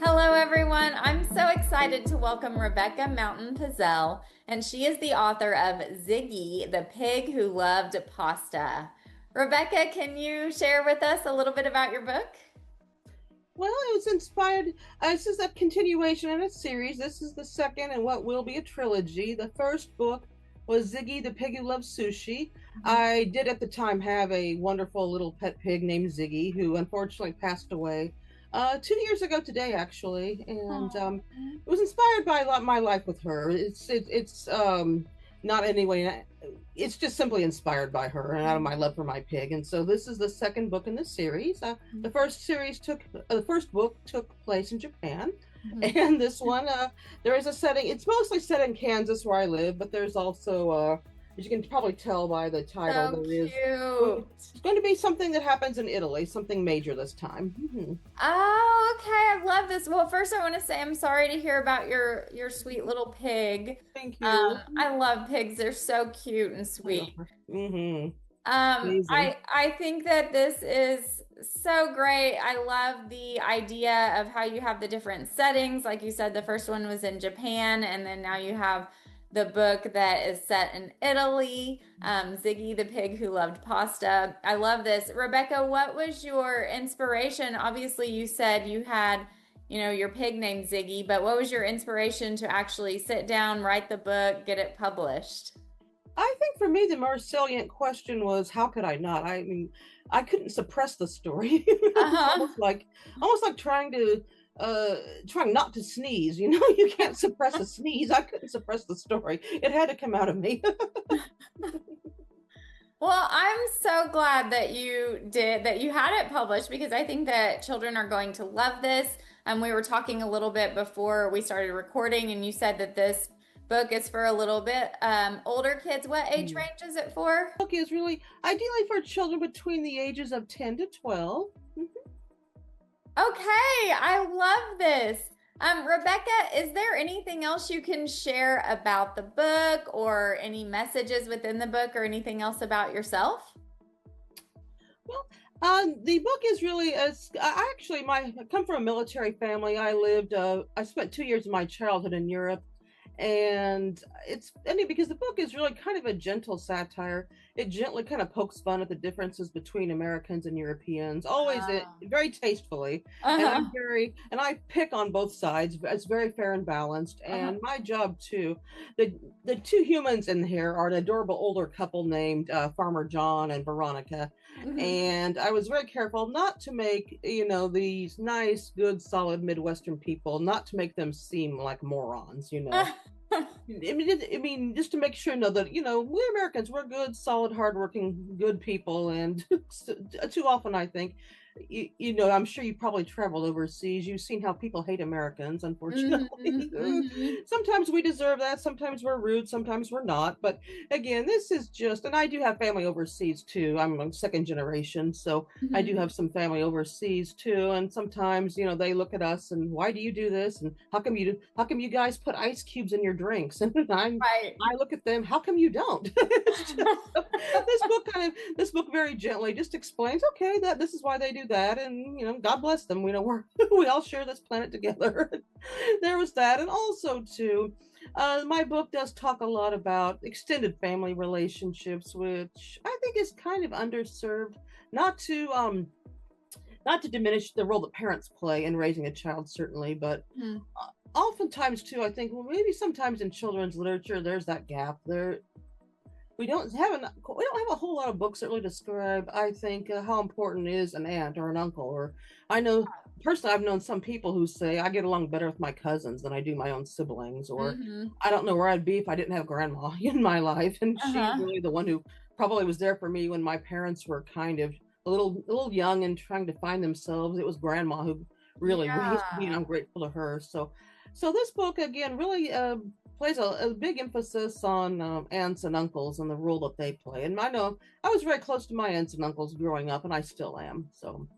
Hello, everyone. I'm so excited to welcome Rebecca Mountain Pizzell, and she is the author of Ziggy, the Pig Who Loved Pasta. Rebecca, can you share with us a little bit about your book? Well, it was inspired. This is a continuation in a series. This is the second and what will be a trilogy. The first book was Ziggy the Pig Who Loves Sushi. Mhm. I did at the time have a wonderful little pet pig named Ziggy, who unfortunately passed away 2 years ago today, actually. And Aw. it was inspired by my life with her. It's not anyway. It's just simply inspired by her and out of my love for my pig. And so this is the second book in the series. The first book took place in Japan, Mhm. and this one, there is a setting. It's mostly set in Kansas where I live, but there's also, as you can probably tell by the title, So there is going, cute. it's going to be something that happens in Italy, something major this time. Oh, okay. I love this. Well, first I want to say I'm sorry to hear about your sweet little pig. Thank you. I love pigs. They're so cute and I love sweet. her. Amazing. I think that this is so great. I love the idea of how you have the different settings. Like you said, the first one was in Japan, and then now you have the book that is set in Italy, Ziggy the Pig Who Loved Pasta. I love this. Rebecca, what was your inspiration? Obviously, you said you had, your pig named Ziggy, but what was your inspiration to actually sit down, write the book, get it published? I think for me, the more salient question was, how could I not? I mean, I couldn't suppress the story. It was Uh-huh. almost like trying not to sneeze. You can't suppress a sneeze. I couldn't suppress the story. It had to come out of me. Well, I'm so glad that you had it published because I think that children are going to love this. We were talking a little bit before we started recording, and you said that this book is for a little bit older kids. What age The range is it for? book is really ideally for children between the ages of 10 to 12. Okay, I love this. Rebecca, is there anything else you can share about the book or any messages within the book or anything else about yourself? Well, the book is really I actually I come from a military family. I spent 2 years of my childhood in Europe, and it's funny because the book is really kind of a gentle satire. It gently kind of pokes fun at the differences between Americans and Europeans, always Oh. very tastefully. Uh-huh. And I pick on both sides. It's very fair and balanced. Uh-huh. And my job too. The two humans in here are an adorable older couple named Farmer John and Veronica, Mhm. and I was very careful not to make, these nice, good, solid Midwestern people, not to make them seem like morons. I mean, just to make sure, that we Americans, we're good, solid, hardworking, good people, and too often I think, I'm sure you probably traveled overseas. You've seen how people hate Americans, unfortunately. Mhm, mhm. Sometimes we deserve that. Sometimes we're rude. Sometimes we're not. But again, this is just, and I do have family overseas too. I'm a second generation, so I do Mhm. have some family overseas too. And sometimes, they look at us and, why do you do this? And how come you guys put ice cubes in your drinks? And Right. I look at them, how come you don't? It's just, this book very gently just explains, okay, that this is why they do that, and God bless them. We know we all share this planet together. There was that, and also too, my book does talk a lot about extended family relationships, which I think is kind of underserved. Not to um not to diminish the role that parents play in raising a child, certainly, but Mhm. oftentimes too, I think, well, maybe sometimes in children's literature there's that gap there. We don't have a whole lot of books that really describe, I think, how important is an aunt or an uncle. Or I know personally, I've known some people who say, I get along better with my cousins than I do my own siblings. Or Mhm. I don't know where I'd be if I didn't have grandma in my life, and she's Uh-huh. really the one who probably was there for me when my parents were kind of a little young and trying to find themselves. It was grandma who really raised me, and Yeah. I'm grateful to her. So this book again really plays a big emphasis on aunts and uncles and the role that they play. And I know I was very close to my aunts and uncles growing up, and I still am. So,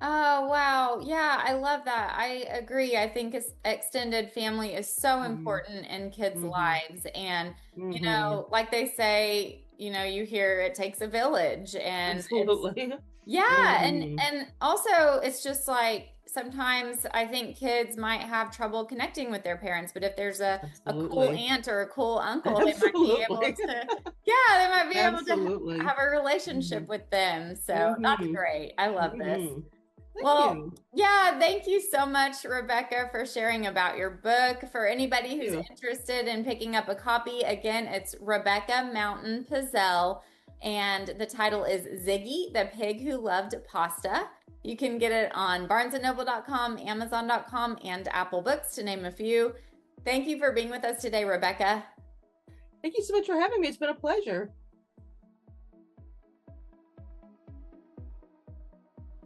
Oh, wow. Yeah, I love that. I agree. I think extended family is so mm-hmm, important in kids' mm-hmm, lives. And, mm-hmm, like they say, you hear it takes a village. And absolutely. Yeah, Mm, and also it's just like sometimes I think kids might have trouble connecting with their parents, but if there's a cool absolutely. aunt or a cool uncle, they might be able Absolutely. to, yeah, they might be able to Absolutely. have a Hmm. relationship with them. So that's Hmm. great. I love this. Hmm. Thank Well, you. yeah, thank you so much, Rebecca, for sharing about your book. For anybody Thank who's you. interested in picking up a copy, again, it's Rebecca Mountain Pizzell, and the title is Ziggy, the Pig Who Loved Pasta. You can get it on barnesandnoble.com, amazon.com, and Apple Books, to name a few. Thank you for being with us today, Rebecca. Thank you so much for having me. It's been a pleasure.